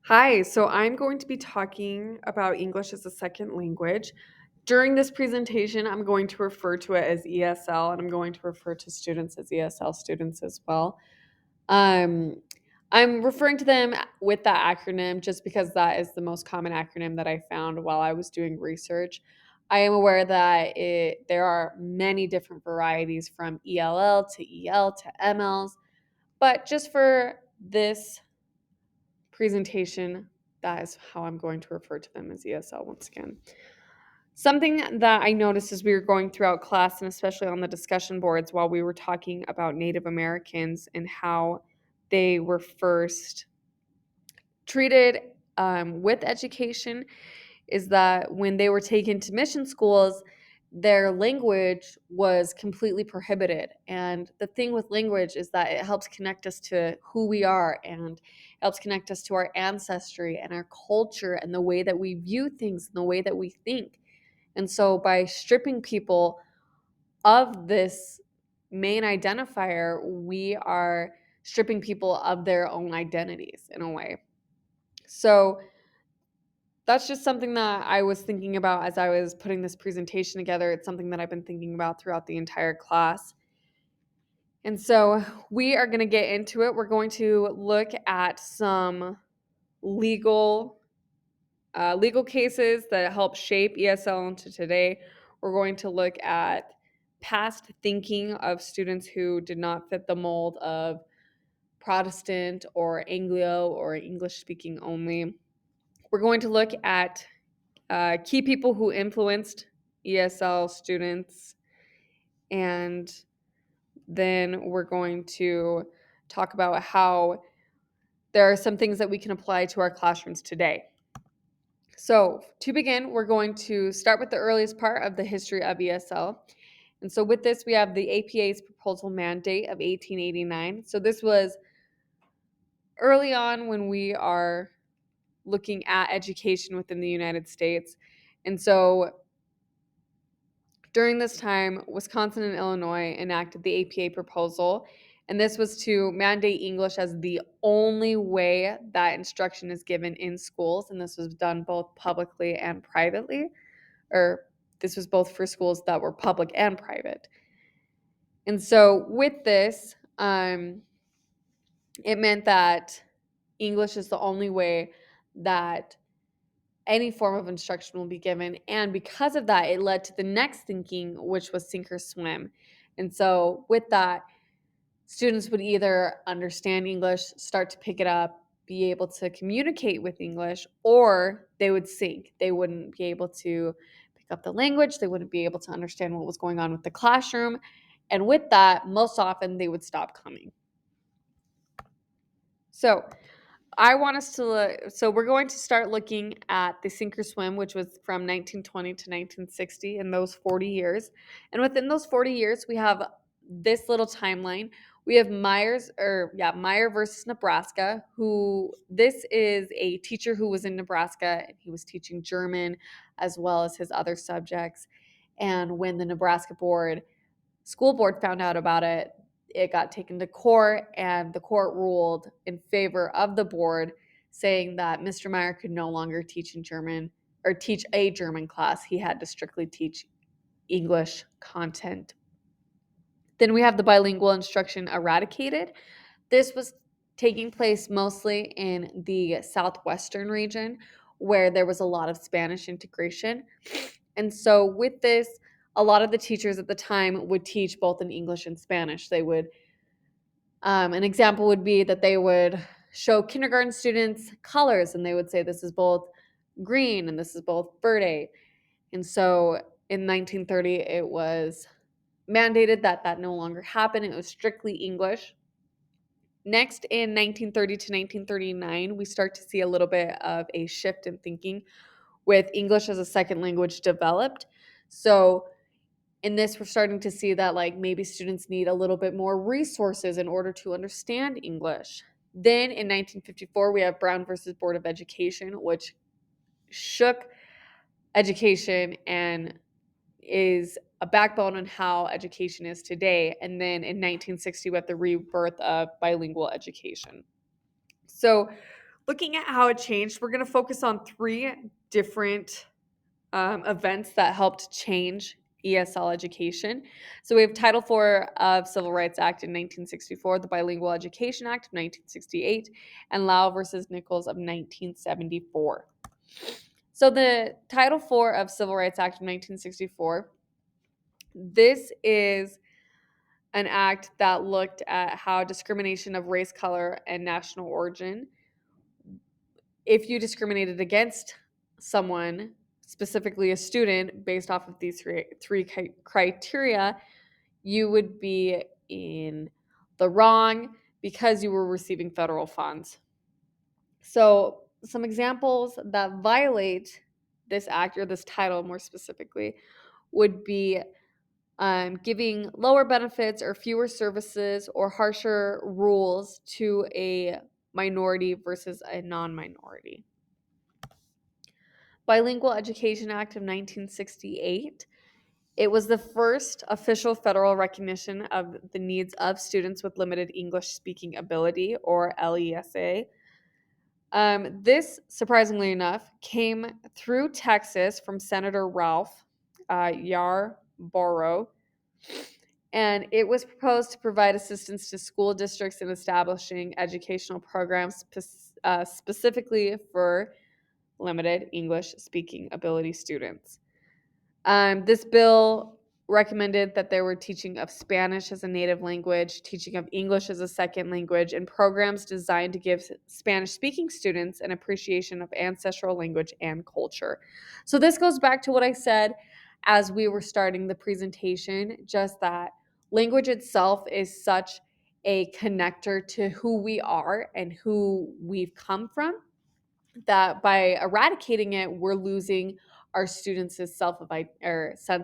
Hi, so I'm going to be talking about English as a second language. During this presentation, I'm going to refer to it as ESL, and I'm going to refer to students as ESL students as well. Um, I'm referring to them with that acronym just because that is the most common acronym that I found while I was doing research. I am aware that there are many different varieties from ELL to EL to MLs, but just for this presentation, that is how I'm going to refer to them as ESL once again. Something that I noticed as we were going throughout class, and especially on the discussion boards while we were talking about Native Americans and how they were first treated with education, is that when they were taken to mission schools, their language was completely prohibited. And the thing with language is that it helps connect us to who we are and helps connect us to our ancestry and our culture and the way that we view things and the way that we think. And so by stripping people of this main identifier, we are stripping people of their own identities in a way. So that's just something that I was thinking about as I was putting this presentation together. It's something that I've been thinking about throughout the entire class. And so we are going to get into it. We're going to look at some legal legal cases that help shape ESL into today. We're going to look at past thinking of students who did not fit the mold of Protestant or Anglo or English speaking only. We're going to look at key people who influenced ESL students, and then we're going to talk about how there are some things that we can apply to our classrooms today. So, to begin, we're going to start with the earliest part of the history of ESL. And so, with this, we have the APA's proposal mandate of 1889. So, this was early on when we are looking at education within the United States. And so, during this time, Wisconsin and Illinois enacted the APA proposal, and this was to mandate English as the only way that instruction is given in schools, and this was done both publicly and privately, or this was both for schools that were public and private. And so with this, it meant that English is the only way that any form of instruction will be given. And because of that, it led to the next thinking, which was sink or swim. And so, with that, students would either understand English, start to pick it up, be able to communicate with English, or they would sink. They wouldn't be able to pick up the language, they wouldn't be able to understand what was going on with the classroom. And with that, most often they would stop coming. So, I want us to look, so we're going to start looking at the sink or swim, which was from 1920 to 1960 in those 40 years. And within those 40 years, we have this little timeline. We have Meyer versus Nebraska, who this is a teacher who was in Nebraska and he was teaching German as well as his other subjects. And when the Nebraska school board found out about it, it got taken to court, and the court ruled in favor of the board, saying that Mr. Meyer could no longer teach in German or teach a German class. He had to strictly teach English content. Then we have the bilingual instruction eradicated. This was taking place mostly in the southwestern region where there was a lot of Spanish integration. And so, with this, a lot of the teachers at the time would teach both in English and Spanish. They would an example would be that they would show kindergarten students colors and they would say this is both green and this is both verde. And so in 1930, it was mandated that that no longer happened. It was strictly English. Next, in 1930 to 1939, we start to see a little bit of a shift in thinking with English as a second language developed. So in this, we're starting to see that like maybe students need a little bit more resources in order to understand English. Then in 1954, we have Brown versus Board of Education, which shook education and is a backbone on how education is today. And then in 1960, we have the rebirth of bilingual education. So Looking at how it changed, we're going to focus on three different events that helped change ESL education. So we have Title IV of Civil Rights Act in 1964, the Bilingual Education Act of 1968, and Lau versus Nichols of 1974. So the Title IV of Civil Rights Act of 1964, this is an act that looked at how discrimination of race, color, and national origin, if you discriminated against someone, specifically a student, based off of these three criteria, you would be in the wrong because you were receiving federal funds. So, some examples that violate this act, or this title more specifically, would be giving lower benefits or fewer services or harsher rules to a minority versus a non-minority. Bilingual Education Act of 1968. It was the first official federal recognition of the needs of students with limited English speaking ability, or LESA. This, surprisingly enough, came through Texas from Senator Ralph Yarborough, and it was proposed to provide assistance to school districts in establishing educational programs specifically for limited English speaking ability students. This bill recommended that there were teaching of Spanish as a native language, teaching of English as a second language, and programs designed to give Spanish-speaking students an appreciation of ancestral language and culture. So this goes back to what I said as we were starting the presentation, just that language itself is such a connector to who we are and who we've come from, that by eradicating it, we're losing our students' sense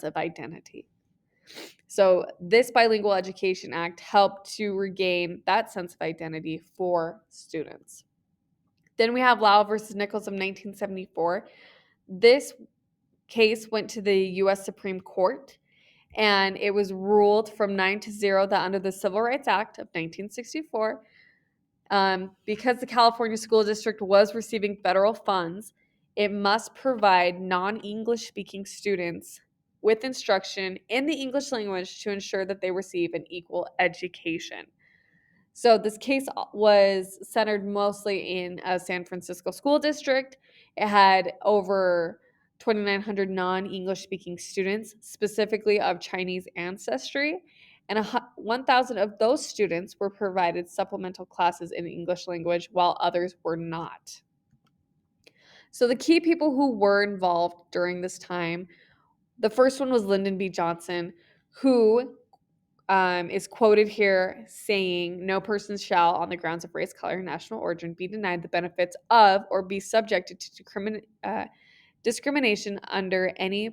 of identity. So this Bilingual Education Act helped to regain that sense of identity for students. Then we have Lau versus Nichols of 1974. This case went to the U.S. Supreme Court, and it was ruled from 9-0 that under the Civil Rights Act of 1964, because the California School District was receiving federal funds, it must provide non-English speaking students with instruction in the English language to ensure that they receive an equal education. So this case was centered mostly in a San Francisco school district. It had over 2,900 non-English speaking students, specifically of Chinese ancestry, and 1,000 of those students were provided supplemental classes in English language, while others were not. So the key people who were involved during this time, the first one was Lyndon B Johnson, who is quoted here saying, "No person shall, on the grounds of race, color, and national origin, be denied the benefits of or be subjected to discrimination under any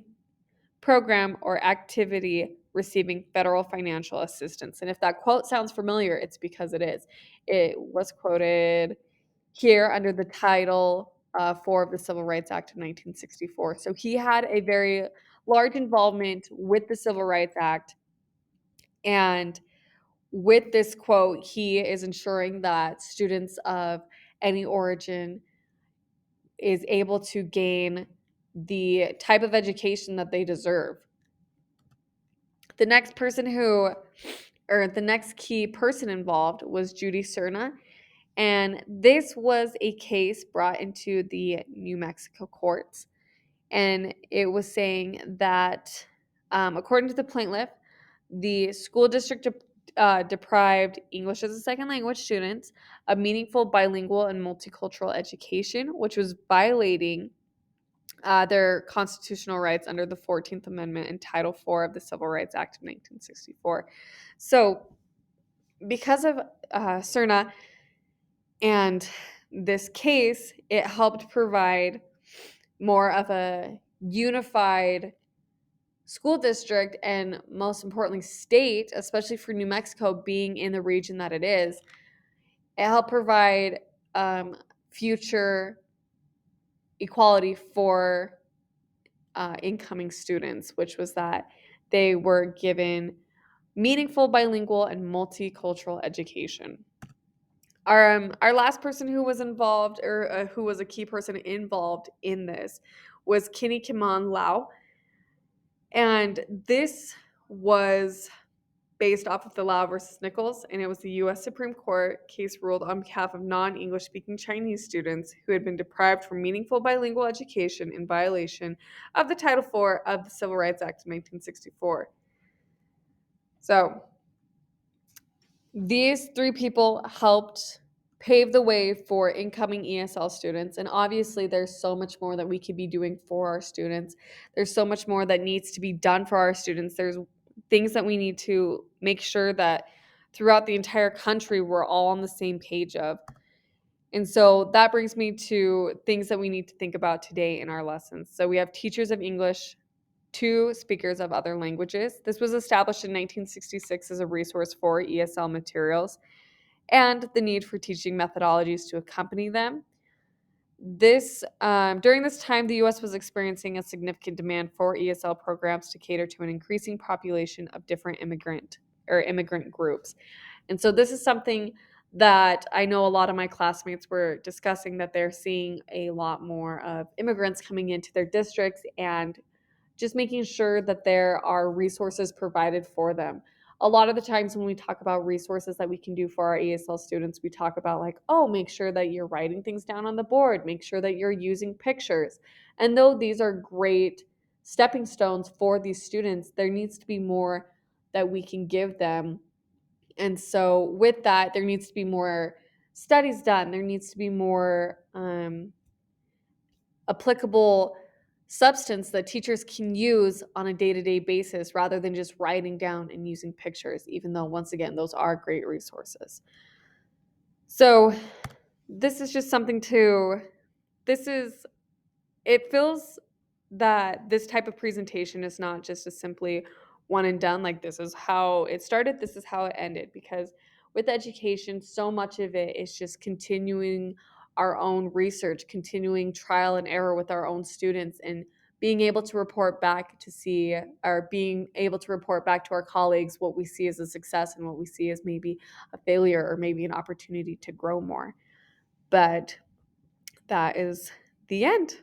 program or activity receiving federal financial assistance." And if that quote sounds familiar, it's because it is. It was quoted here under the Title IV of the Civil Rights Act of 1964. So he had a very large involvement with the Civil Rights Act, and with this quote, he is ensuring that students of any origin is able to gain the type of education that they deserve. The next key person involved was Judy Cerena, and this was a case brought into the New Mexico courts, and it was saying that, according to the plaintiff, the school district deprived English as a second language students of meaningful bilingual and multicultural education, which was violating their constitutional rights under the 14th Amendment and Title IV of the Civil Rights Act of 1964. So, because of Cerna and this case, it helped provide more of a unified school district, and most importantly state, especially for New Mexico being in the region that it is. It helped provide future equality for incoming students, which was that they were given meaningful bilingual and multicultural education. Our last person who was involved, or who was a key person involved in this, was Kinney Kim, and this was based off of the Lau versus Nichols, and it was the U.S. Supreme Court case ruled on behalf of non-English speaking Chinese students who had been deprived from meaningful bilingual education in violation of the Title IV of the Civil Rights Act of 1964. So these three people helped pave the way for incoming ESL students. And obviously, there's so much more that we could be doing for our students. There's so much more that needs to be done for our students. There's things that we need to make sure that throughout the entire country, we're all on the same page of. And so that brings me to things that we need to think about today in our lessons. So we have teachers of English, two speakers of other languages. This was established in 1966 as a resource for ESL materials, and the need for teaching methodologies to accompany them. During this time, the U.S. was experiencing a significant demand for ESL programs to cater to an increasing population of different immigrant groups. And so this is something that I know a lot of my classmates were discussing, that they're seeing a lot more of immigrants coming into their districts, and just making sure that there are resources provided for them. A lot of the times when we talk about resources that we can do for our ESL students, we talk about like, oh, make sure that you're writing things down on the board, make sure that you're using pictures. And though these are great stepping stones for these students, there needs to be more that we can give them. And so with that, there needs to be more studies done. There needs to be more applicable substance that teachers can use on a day-to-day basis, rather than just writing down and using pictures, even though, once again, those are great resources. So this is just something to, it feels that this type of presentation is not just a simply one and done, like this is how it started, this is how it ended, because with education, so much of it is just continuing our own research, continuing trial and error with our own students, and being able to report back to see, or being able to report back to our colleagues what we see as a success and what we see as maybe a failure, or maybe an opportunity to grow more. But that is the end.